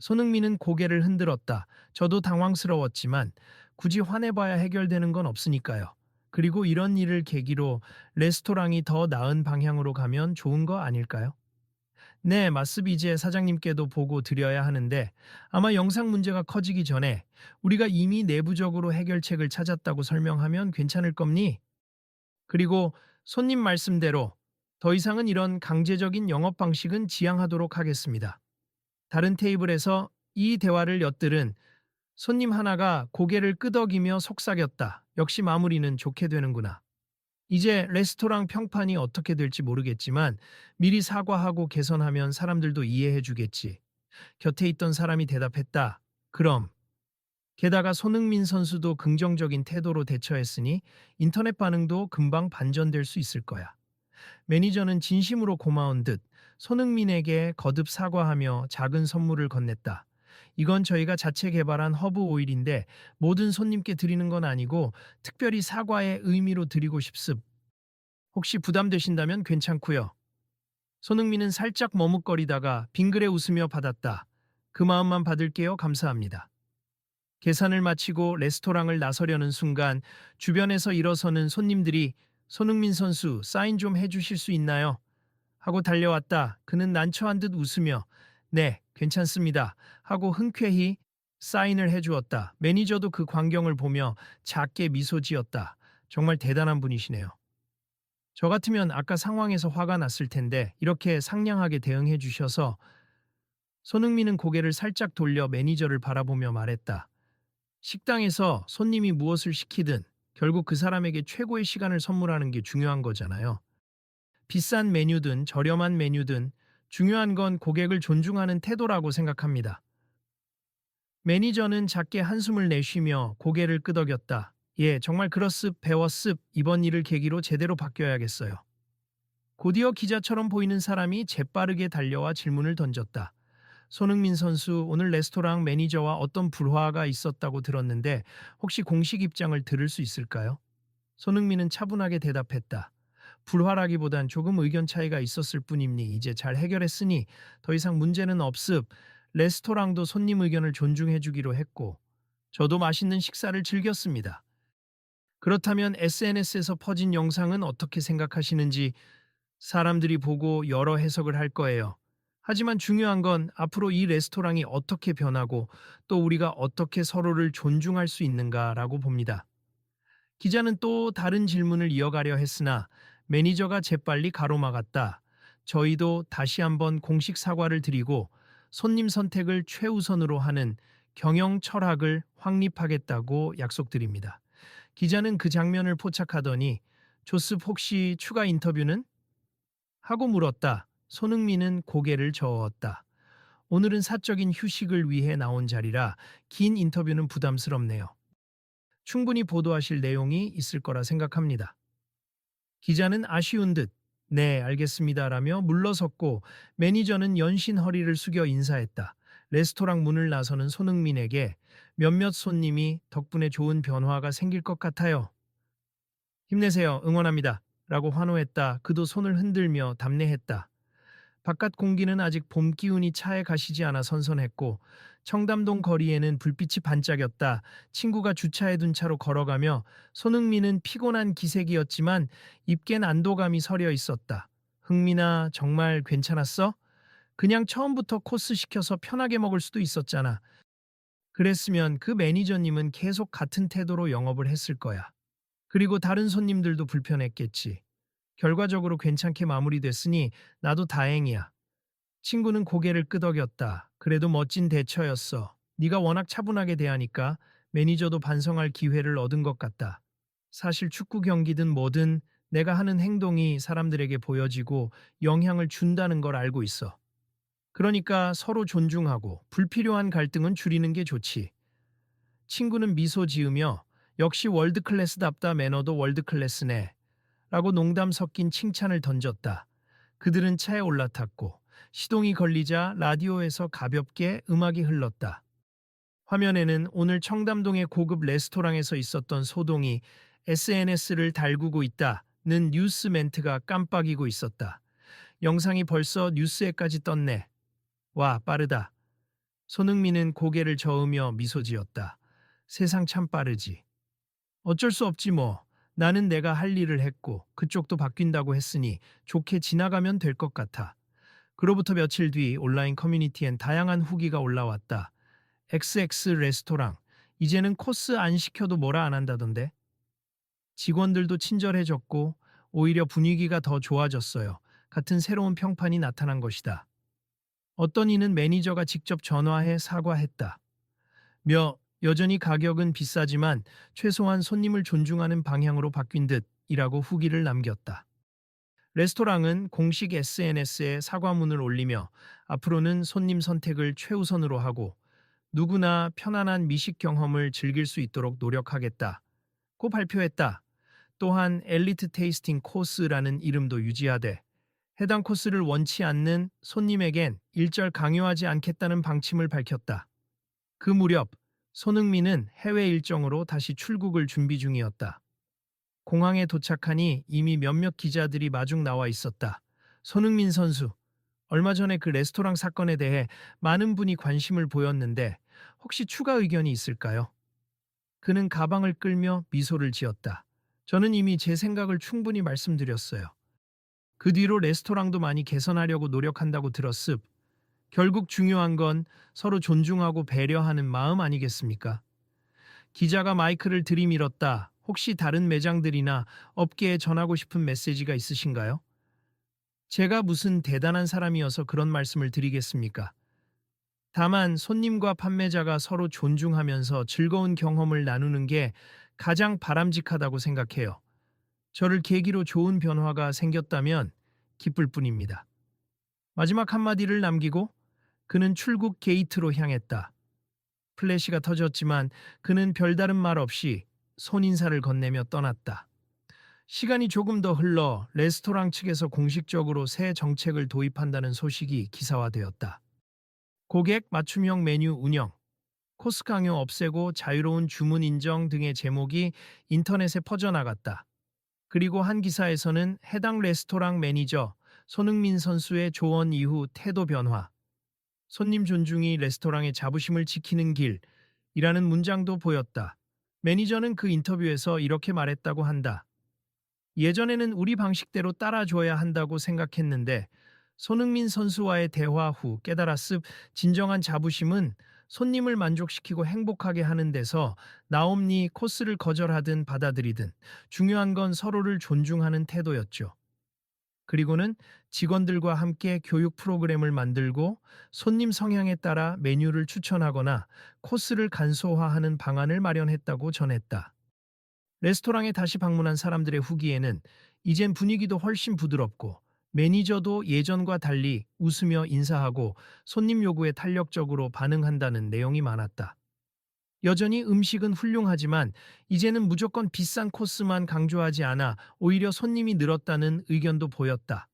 손흥민은 고개를 흔들었다. 저도 당황스러웠지만 굳이 화내봐야 해결되는 건 없으니까요. 그리고 이런 일을 계기로 레스토랑이 더 나은 방향으로 가면 좋은 거 아닐까요? 네, 맞습 이제 사장님께도 보고 드려야 하는데 아마 영상 문제가 커지기 전에 우리가 이미 내부적으로 해결책을 찾았다고 설명하면 괜찮을 겁니? 그리고 손님 말씀대로 더 이상은 이런 강제적인 영업 방식은 지양하도록 하겠습니다. 다른 테이블에서 이 대화를 엿들은 손님 하나가 고개를 끄덕이며 속삭였다. 역시 마무리는 좋게 되는구나. 이제 레스토랑 평판이 어떻게 될지 모르겠지만 미리 사과하고 개선하면 사람들도 이해해 주겠지. 곁에 있던 사람이 대답했다. 그럼. 게다가 손흥민 선수도 긍정적인 태도로 대처했으니 인터넷 반응도 금방 반전될 수 있을 거야. 매니저는 진심으로 고마운 듯 손흥민에게 거듭 사과하며 작은 선물을 건넸다. 이건 저희가 자체 개발한 허브 오일인데 모든 손님께 드리는 건 아니고 특별히 사과의 의미로 드리고 싶습. 혹시 부담되신다면 괜찮고요. 손흥민은 살짝 머뭇거리다가 빙그레 웃으며 받았다. 그 마음만 받을게요. 감사합니다. 계산을 마치고 레스토랑을 나서려는 순간 주변에서 일어서는 손님들이 손흥민 선수 사인 좀 해주실 수 있나요? 하고 달려왔다. 그는 난처한 듯 웃으며 네, 괜찮습니다. 하고 흔쾌히 사인을 해주었다. 매니저도 그 광경을 보며 작게 미소 지었다. 정말 대단한 분이시네요. 저 같으면 아까 상황에서 화가 났을 텐데 이렇게 상냥하게 대응해 주셔서 손흥민은 고개를 살짝 돌려 매니저를 바라보며 말했다. 식당에서 손님이 무엇을 시키든 결국 그 사람에게 최고의 시간을 선물하는 게 중요한 거잖아요. 비싼 메뉴든 저렴한 메뉴든 중요한 건 고객을 존중하는 태도라고 생각합니다. 매니저는 작게 한숨을 내쉬며 고개를 끄덕였다. 예, 정말 그렇습, 배웠습. 이번 일을 계기로 제대로 바뀌어야겠어요. 곧이어 기자처럼 보이는 사람이 재빠르게 달려와 질문을 던졌다. 손흥민 선수, 오늘 레스토랑 매니저와 어떤 불화가 있었다고 들었는데 혹시 공식 입장을 들을 수 있을까요? 손흥민은 차분하게 대답했다. 불화라기보단 조금 의견 차이가 있었을 뿐입니. 이제 잘 해결했으니 더 이상 문제는 없습. 레스토랑도 손님 의견을 존중해 주기로 했고 저도 맛있는 식사를 즐겼습니다. 그렇다면 SNS에서 퍼진 영상은 어떻게 생각하시는지 사람들이 보고 여러 해석을 할 거예요. 하지만 중요한 건 앞으로 이 레스토랑이 어떻게 변하고 또 우리가 어떻게 서로를 존중할 수 있는가라고 봅니다. 기자는 또 다른 질문을 이어가려 했으나 매니저가 재빨리 가로막았다. 저희도 다시 한번 공식 사과를 드리고 손님 선택을 최우선으로 하는 경영 철학을 확립하겠다고 약속드립니다. 기자는 그 장면을 포착하더니 조습 혹시 추가 인터뷰는? 하고 물었다. 손흥민은 고개를 저었다. 오늘은 사적인 휴식을 위해 나온 자리라 긴 인터뷰는 부담스럽네요. 충분히 보도하실 내용이 있을 거라 생각합니다. 기자는 아쉬운 듯, 네, 알겠습니다라며 물러섰고 매니저는 연신 허리를 숙여 인사했다. 레스토랑 문을 나서는 손흥민에게 몇몇 손님이 덕분에 좋은 변화가 생길 것 같아요. 힘내세요. 응원합니다. 라고 환호했다. 그도 손을 흔들며 답례했다. 바깥 공기는 아직 봄 기운이 차에 가시지 않아 선선했고 청담동 거리에는 불빛이 반짝였다. 친구가 주차해둔 차로 걸어가며 손흥민은 피곤한 기색이었지만 입겐 안도감이 서려 있었다. 흥민아, 정말 괜찮았어? 그냥 처음부터 코스 시켜서 편하게 먹을 수도 있었잖아. 그랬으면 그 매니저님은 계속 같은 태도로 영업을 했을 거야. 그리고 다른 손님들도 불편했겠지. 결과적으로 괜찮게 마무리됐으니 나도 다행이야. 친구는 고개를 끄덕였다. 그래도 멋진 대처였어. 네가 워낙 차분하게 대하니까 매니저도 반성할 기회를 얻은 것 같다. 사실 축구 경기든 뭐든 내가 하는 행동이 사람들에게 보여지고 영향을 준다는 걸 알고 있어. 그러니까 서로 존중하고 불필요한 갈등은 줄이는 게 좋지. 친구는 미소 지으며 역시 월드클래스답다, 매너도 월드클래스네 라고 농담 섞인 칭찬을 던졌다. 그들은 차에 올라탔고 시동이 걸리자 라디오에서 가볍게 음악이 흘렀다. 화면에는 오늘 청담동의 고급 레스토랑에서 있었던 소동이 SNS를 달구고 있다는 뉴스 멘트가 깜빡이고 있었다. 영상이 벌써 뉴스에까지 떴네. 와, 빠르다. 손흥민은 고개를 저으며 미소 지었다. 세상 참 빠르지. 어쩔 수 없지 뭐. 나는 내가 할 일을 했고 그쪽도 바뀐다고 했으니 좋게 지나가면 될 것 같아. 그로부터 며칠 뒤 온라인 커뮤니티엔 다양한 후기가 올라왔다. XX 레스토랑. 이제는 코스 안 시켜도 뭐라 안 한다던데. 직원들도 친절해졌고 오히려 분위기가 더 좋아졌어요. 같은 새로운 평판이 나타난 것이다. 어떤 이는 매니저가 직접 전화해 사과했다. 여전히 가격은 비싸지만 최소한 손님을 존중하는 방향으로 바뀐 듯이라고 후기를 남겼다. 레스토랑은 공식 SNS에 사과문을 올리며 앞으로는 손님 선택을 최우선으로 하고 누구나 편안한 미식 경험을 즐길 수 있도록 노력하겠다고 발표했다. 또한 엘리트 테이스팅 코스라는 이름도 유지하되 해당 코스를 원치 않는 손님에겐 일절 강요하지 않겠다는 방침을 밝혔다. 그 무렵 손흥민은 해외 일정으로 다시 출국을 준비 중이었다. 공항에 도착하니 이미 몇몇 기자들이 마중 나와 있었다. 손흥민 선수, 얼마 전에 그 레스토랑 사건에 대해 많은 분이 관심을 보였는데 혹시 추가 의견이 있을까요? 그는 가방을 끌며 미소를 지었다. 저는 이미 제 생각을 충분히 말씀드렸어요. 그 뒤로 레스토랑도 많이 개선하려고 노력한다고 들었습. 결국 중요한 건 서로 존중하고 배려하는 마음 아니겠습니까? 기자가 마이크를 들이밀었다. 혹시 다른 매장들이나 업계에 전하고 싶은 메시지가 있으신가요? 제가 무슨 대단한 사람이어서 그런 말씀을 드리겠습니까? 다만 손님과 판매자가 서로 존중하면서 즐거운 경험을 나누는 게 가장 바람직하다고 생각해요. 저를 계기로 좋은 변화가 생겼다면 기쁠 뿐입니다. 마지막 한마디를 남기고 그는 출국 게이트로 향했다. 플래시가 터졌지만 그는 별다른 말 없이 손인사를 건네며 떠났다. 시간이 조금 더 흘러 레스토랑 측에서 공식적으로 새 정책을 도입한다는 소식이 기사화되었다. 고객 맞춤형 메뉴 운영, 코스 강요 없애고 자유로운 주문 인정 등의 제목이 인터넷에 퍼져나갔다. 그리고 한 기사에서는 해당 레스토랑 매니저 손흥민 선수의 조언 이후 태도 변화, 손님 존중이 레스토랑의 자부심을 지키는 길이라는 문장도 보였다. 매니저는 그 인터뷰에서 이렇게 말했다고 한다. 예전에는 우리 방식대로 따라줘야 한다고 생각했는데 손흥민 선수와의 대화 후 깨달았습. 진정한 자부심은 손님을 만족시키고 행복하게 하는 데서 나옴니 코스를 거절하든 받아들이든 중요한 건 서로를 존중하는 태도였죠. 그리고는 직원들과 함께 교육 프로그램을 만들고 손님 성향에 따라 메뉴를 추천하거나 코스를 간소화하는 방안을 마련했다고 전했다. 레스토랑에 다시 방문한 사람들의 후기에는 이젠 분위기도 훨씬 부드럽고 매니저도 예전과 달리 웃으며 인사하고 손님 요구에 탄력적으로 반응한다는 내용이 많았다. 여전히 음식은 훌륭하지만 이제는 무조건 비싼 코스만 강조하지 않아 오히려 손님이 늘었다는 의견도 보였다.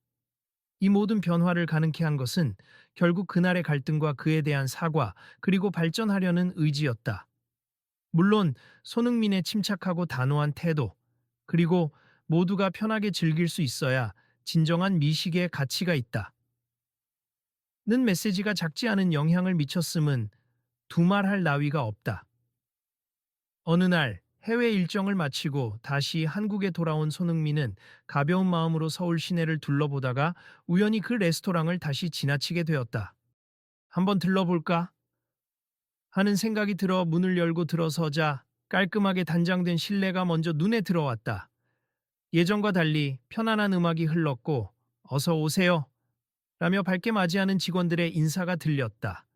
이 모든 변화를 가능케 한 것은 결국 그날의 갈등과 그에 대한 사과, 그리고 발전하려는 의지였다. 물론 손흥민의 침착하고 단호한 태도, 그리고 모두가 편하게 즐길 수 있어야 진정한 미식의 가치가 있다. 는 메시지가 작지 않은 영향을 미쳤음은 두말할 나위가 없다. 어느 날 해외 일정을 마치고 다시 한국에 돌아온 손흥민은 가벼운 마음으로 서울 시내를 둘러보다가 우연히 그 레스토랑을 다시 지나치게 되었다. 한번 들러볼까? 하는 생각이 들어 문을 열고 들어서자 깔끔하게 단장된 실내가 먼저 눈에 들어왔다. 예전과 달리 편안한 음악이 흘렀고 어서 오세요 라며 밝게 맞이하는 직원들의 인사가 들렸다.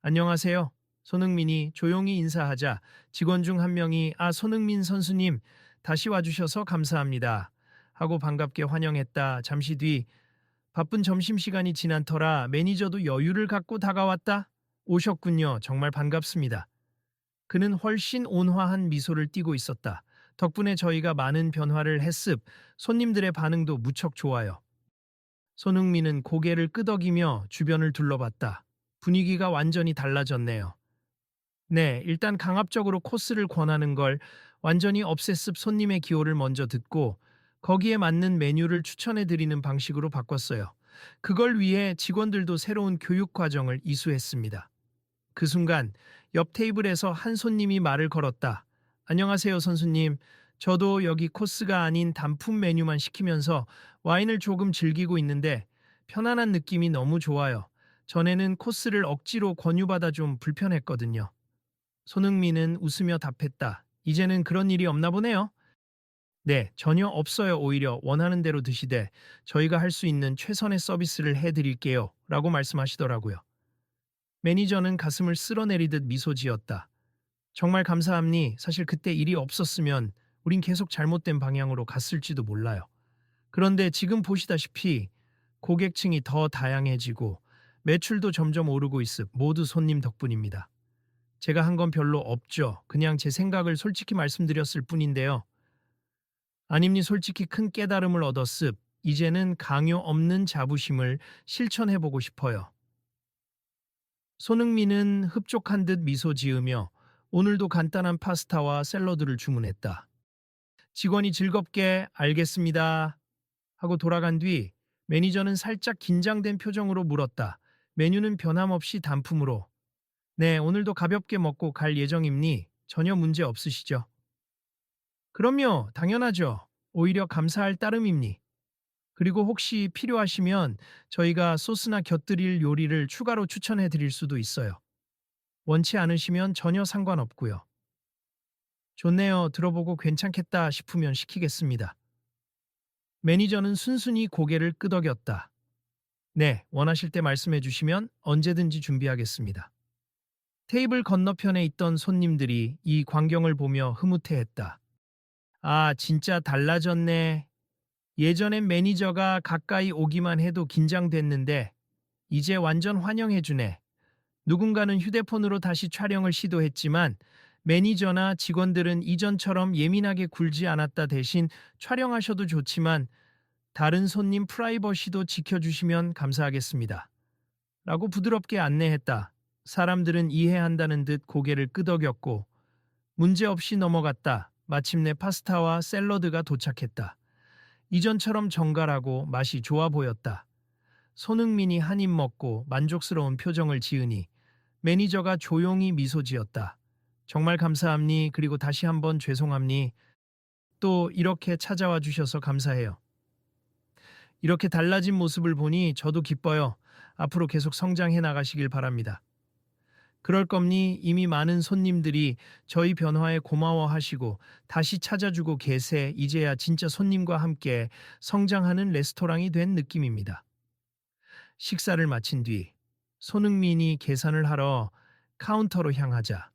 안녕하세요. 손흥민이 조용히 인사하자 직원 중 한 명이 손흥민 선수님 다시 와주셔서 감사합니다 하고 반갑게 환영했다. 잠시 뒤 바쁜 점심시간이 지난 터라 매니저도 여유를 갖고 다가왔다. 오셨군요. 정말 반갑습니다. 그는 훨씬 온화한 미소를 띠고 있었다. 덕분에 저희가 많은 변화를 했습. 손님들의 반응도 무척 좋아요. 손흥민은 고개를 끄덕이며 주변을 둘러봤다. 분위기가 완전히 달라졌네요. 네, 일단 강압적으로 코스를 권하는 걸 완전히 없앴습. 손님의 기호를 먼저 듣고 거기에 맞는 메뉴를 추천해 드리는 방식으로 바꿨어요. 그걸 위해 직원들도 새로운 교육 과정을 이수했습니다. 그 순간 옆 테이블에서 한 손님이 말을 걸었다. 안녕하세요, 선수님. 저도 여기 코스가 아닌 단품 메뉴만 시키면서 와인을 조금 즐기고 있는데 편안한 느낌이 너무 좋아요. 전에는 코스를 억지로 권유받아 좀 불편했거든요. 손흥민은 웃으며 답했다. 이제는 그런 일이 없나 보네요. 네, 전혀 없어요. 오히려 원하는 대로 드시되 저희가 할 수 있는 최선의 서비스를 해드릴게요 라고 말씀하시더라고요. 매니저는 가슴을 쓸어내리듯 미소 지었다. 정말 감사합니. 사실 그때 일이 없었으면 우린 계속 잘못된 방향으로 갔을지도 몰라요. 그런데 지금 보시다시피 고객층이 더 다양해지고 매출도 점점 오르고 있음 모두 손님 덕분입니다. 제가 한 건 별로 없죠. 그냥 제 생각을 솔직히 말씀드렸을 뿐인데요. 아님니 솔직히 큰 깨달음을 얻었습. 이제는 강요 없는 자부심을 실천해보고 싶어요. 손흥민은 흡족한 듯 미소 지으며 오늘도 간단한 파스타와 샐러드를 주문했다. 직원이 즐겁게 알겠습니다 하고 돌아간 뒤 매니저는 살짝 긴장된 표정으로 물었다. 메뉴는 변함없이 단품으로. 네, 오늘도 가볍게 먹고 갈 예정입니? 전혀 문제 없으시죠? 그럼요, 당연하죠. 오히려 감사할 따름입니. 그리고 혹시 필요하시면 저희가 소스나 곁들일 요리를 추가로 추천해 드릴 수도 있어요. 원치 않으시면 전혀 상관없고요. 좋네요. 들어보고 괜찮겠다 싶으면 시키겠습니다. 매니저는 순순히 고개를 끄덕였다. 네, 원하실 때 말씀해 주시면 언제든지 준비하겠습니다. 테이블 건너편에 있던 손님들이 이 광경을 보며 흐뭇해했다. 아, 진짜 달라졌네. 예전엔 매니저가 가까이 오기만 해도 긴장됐는데 이제 완전 환영해주네. 누군가는 휴대폰으로 다시 촬영을 시도했지만 매니저나 직원들은 이전처럼 예민하게 굴지 않았다. 대신 촬영하셔도 좋지만 다른 손님 프라이버시도 지켜주시면 감사하겠습니다. 라고 부드럽게 안내했다. 사람들은 이해한다는 듯 고개를 끄덕였고 문제없이 넘어갔다. 마침내 파스타와 샐러드가 도착했다. 이전처럼 정갈하고 맛이 좋아 보였다. 손흥민이 한 입 먹고 만족스러운 표정을 지으니 매니저가 조용히 미소 지었다. 정말 감사합니. 그리고 다시 한번 죄송합니. 또 이렇게 찾아와 주셔서 감사해요. 이렇게 달라진 모습을 보니 저도 기뻐요. 앞으로 계속 성장해 나가시길 바랍니다. 그럴 겁니. 이미 많은 손님들이 저희 변화에 고마워하시고 다시 찾아주고 계세. 이제야 진짜 손님과 함께 성장하는 레스토랑이 된 느낌입니다. 식사를 마친 뒤 손흥민이 계산을 하러 카운터로 향하자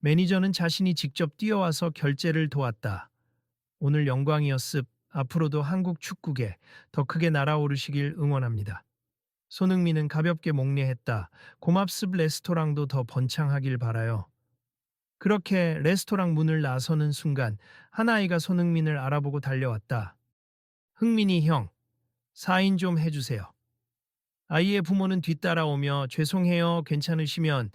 매니저는 자신이 직접 뛰어와서 결제를 도왔다. 오늘 영광이었습. 앞으로도 한국 축구계 더 크게 날아오르시길 응원합니다. 손흥민은 가볍게 목례했다. 고맙습 레스토랑도 더 번창하길 바라요. 그렇게 레스토랑 문을 나서는 순간 한 아이가 손흥민을 알아보고 달려왔다. 흥민이 형, 사인 좀 해주세요. 아이의 부모는 뒤따라오며 죄송해요, 괜찮으시면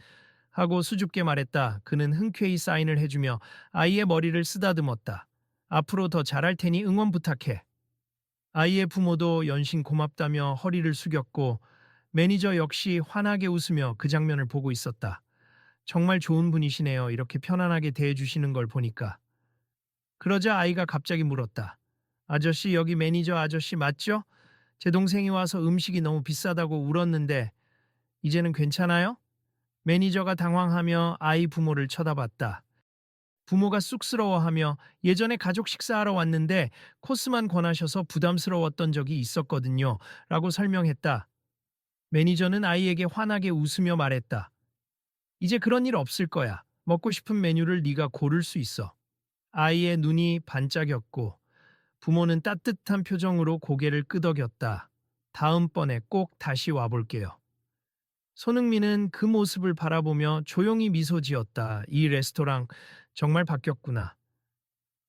하고 수줍게 말했다. 그는 흔쾌히 사인을 해주며 아이의 머리를 쓰다듬었다. 앞으로 더 잘할 테니 응원 부탁해. 아이의 부모도 연신 고맙다며 허리를 숙였고 매니저 역시 환하게 웃으며 그 장면을 보고 있었다. 정말 좋은 분이시네요. 이렇게 편안하게 대해주시는 걸 보니까. 그러자 아이가 갑자기 물었다. 아저씨, 여기 매니저 아저씨 맞죠? 제 동생이 와서 음식이 너무 비싸다고 울었는데 이제는 괜찮아요? 매니저가 당황하며 아이 부모를 쳐다봤다. 부모가 쑥스러워하며 예전에 가족 식사하러 왔는데 코스만 권하셔서 부담스러웠던 적이 있었거든요. 라고 설명했다. 매니저는 아이에게 환하게 웃으며 말했다. 이제 그런 일 없을 거야. 먹고 싶은 메뉴를 네가 고를 수 있어. 아이의 눈이 반짝였고 부모는 따뜻한 표정으로 고개를 끄덕였다. 다음번에 꼭 다시 와볼게요. 손흥민은 그 모습을 바라보며 조용히 미소 지었다. 이 레스토랑 정말 바뀌었구나.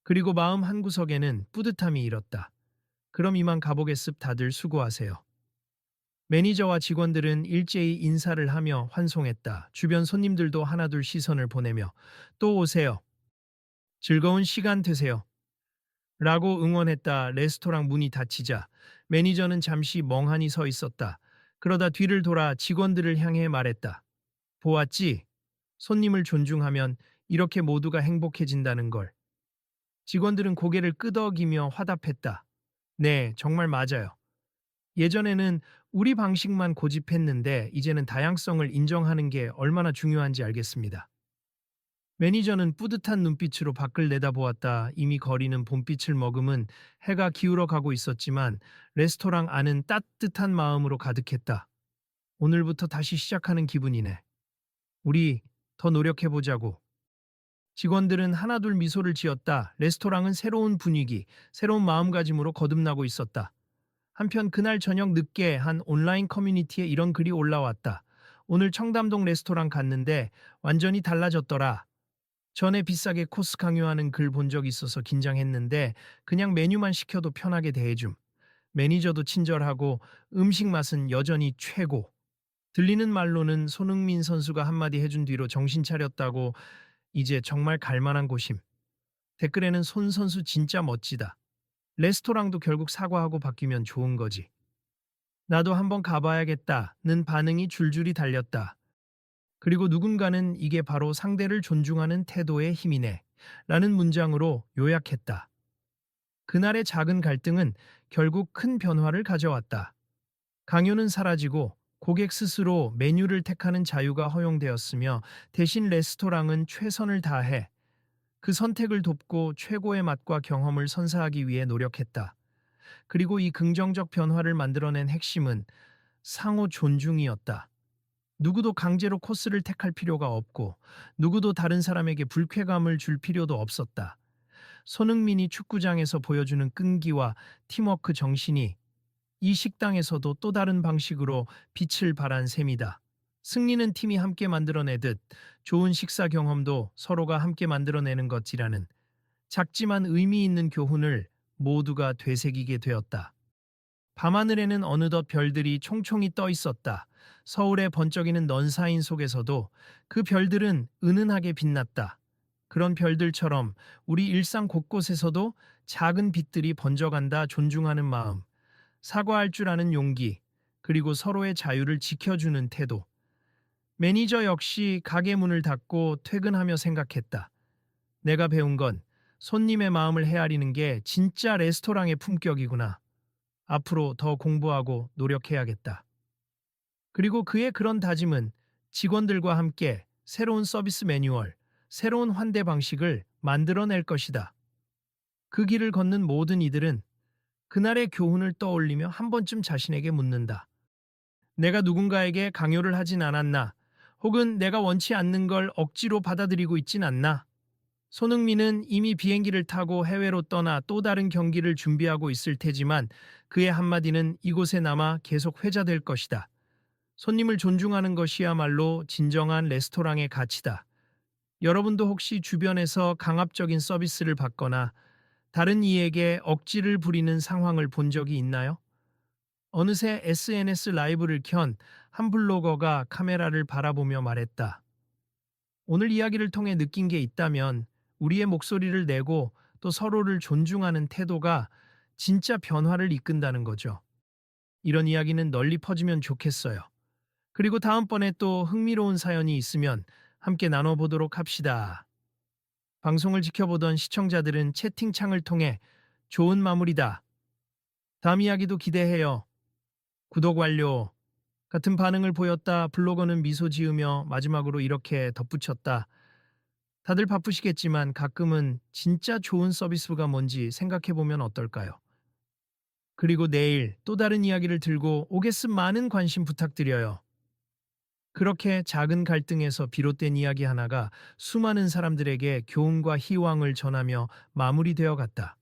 그리고 마음 한구석에는 뿌듯함이 일었다. 그럼 이만 가보겠습. 다들 수고하세요. 매니저와 직원들은 일제히 인사를 하며 환송했다. 주변 손님들도 하나둘 시선을 보내며 또 오세요. 즐거운 시간 되세요. 라고 응원했다. 레스토랑 문이 닫히자 매니저는 잠시 멍하니 서 있었다. 그러다 뒤를 돌아 직원들을 향해 말했다. 보았지? 손님을 존중하면 이렇게 모두가 행복해진다는 걸. 직원들은 고개를 끄덕이며 화답했다. 네, 정말 맞아요. 예전에는 우리 방식만 고집했는데 이제는 다양성을 인정하는 게 얼마나 중요한지 알겠습니다. 매니저는 뿌듯한 눈빛으로 밖을 내다보았다. 이미 거리는 봄빛을 머금은 해가 기울어 가고 있었지만 레스토랑 안은 따뜻한 마음으로 가득했다. 오늘부터 다시 시작하는 기분이네. 우리 더 노력해보자고. 직원들은 하나둘 미소를 지었다. 레스토랑은 새로운 분위기, 새로운 마음가짐으로 거듭나고 있었다. 한편 그날 저녁 늦게 한 온라인 커뮤니티에 이런 글이 올라왔다. 오늘 청담동 레스토랑 갔는데 완전히 달라졌더라. 전에 비싸게 코스 강요하는 글 본 적 있어서 긴장했는데 그냥 메뉴만 시켜도 편하게 대해줌. 매니저도 친절하고 음식 맛은 여전히 최고. 들리는 말로는 손흥민 선수가 한마디 해준 뒤로 정신 차렸다고 이제 정말 갈만한 곳임. 댓글에는 손 선수 진짜 멋지다. 레스토랑도 결국 사과하고 바뀌면 좋은 거지. 나도 한번 가봐야겠다는 반응이 줄줄이 달렸다. 그리고 누군가는 이게 바로 상대를 존중하는 태도의 힘이네. 라는 문장으로 요약했다. 그날의 작은 갈등은 결국 큰 변화를 가져왔다. 강요는 사라지고 고객 스스로 메뉴를 택하는 자유가 허용되었으며 대신 레스토랑은 최선을 다해 그 선택을 돕고 최고의 맛과 경험을 선사하기 위해 노력했다. 그리고 이 긍정적 변화를 만들어낸 핵심은 상호 존중이었다. 누구도 강제로 코스를 택할 필요가 없고 누구도 다른 사람에게 불쾌감을 줄 필요도 없었다. 손흥민이 축구장에서 보여주는 끈기와 팀워크 정신이 이 식당에서도 또 다른 방식으로 빛을 발한 셈이다. 승리는 팀이 함께 만들어내듯 좋은 식사 경험도 서로가 함께 만들어내는 것이라는 작지만 의미 있는 교훈을 모두가 되새기게 되었다. 밤하늘에는 어느덧 별들이 총총히 떠 있었다. 서울의 번쩍이는 넌사인 속에서도 그 별들은 은은하게 빛났다. 그런 별들처럼 우리 일상 곳곳에서도 작은 빛들이 번져간다. 존중하는 마음, 사과할 줄 아는 용기, 그리고 서로의 자유를 지켜주는 태도. 매니저 역시 가게 문을 닫고 퇴근하며 생각했다. 내가 배운 건 손님의 마음을 헤아리는 게 진짜 레스토랑의 품격이구나. 앞으로 더 공부하고 노력해야겠다. 그리고 그의 그런 다짐은 직원들과 함께 새로운 서비스 매뉴얼, 새로운 환대 방식을 만들어낼 것이다. 그 길을 걷는 모든 이들은 그날의 교훈을 떠올리며 한 번쯤 자신에게 묻는다. 내가 누군가에게 강요를 하진 않았나? 혹은 내가 원치 않는 걸 억지로 받아들이고 있진 않나? 손흥민은 이미 비행기를 타고 해외로 떠나 또 다른 경기를 준비하고 있을 테지만 그의 한마디는 이곳에 남아 계속 회자될 것이다. 손님을 존중하는 것이야말로 진정한 레스토랑의 가치다. 여러분도 혹시 주변에서 강압적인 서비스를 받거나 다른 이에게 억지를 부리는 상황을 본 적이 있나요? 어느새 SNS 라이브를 켠 한 블로거가 카메라를 바라보며 말했다. 오늘 이야기를 통해 느낀 게 있다면 우리의 목소리를 내고 또 서로를 존중하는 태도가 진짜 변화를 이끈다는 거죠. 이런 이야기는 널리 퍼지면 좋겠어요. 그리고 다음번에 또 흥미로운 사연이 있으면 함께 나눠보도록 합시다. 방송을 지켜보던 시청자들은 채팅창을 통해 좋은 마무리다. 다음 이야기도 기대해요. 구독 완료. 같은 반응을 보였다. 블로거는 미소 지으며 마지막으로 이렇게 덧붙였다. 다들 바쁘시겠지만 가끔은 진짜 좋은 서비스가 뭔지 생각해보면 어떨까요? 그리고 내일 또 다른 이야기를 들고 오겠음 많은 관심 부탁드려요. 그렇게 작은 갈등에서 비롯된 이야기 하나가 수많은 사람들에게 교훈과 희망을 전하며 마무리되어 갔다.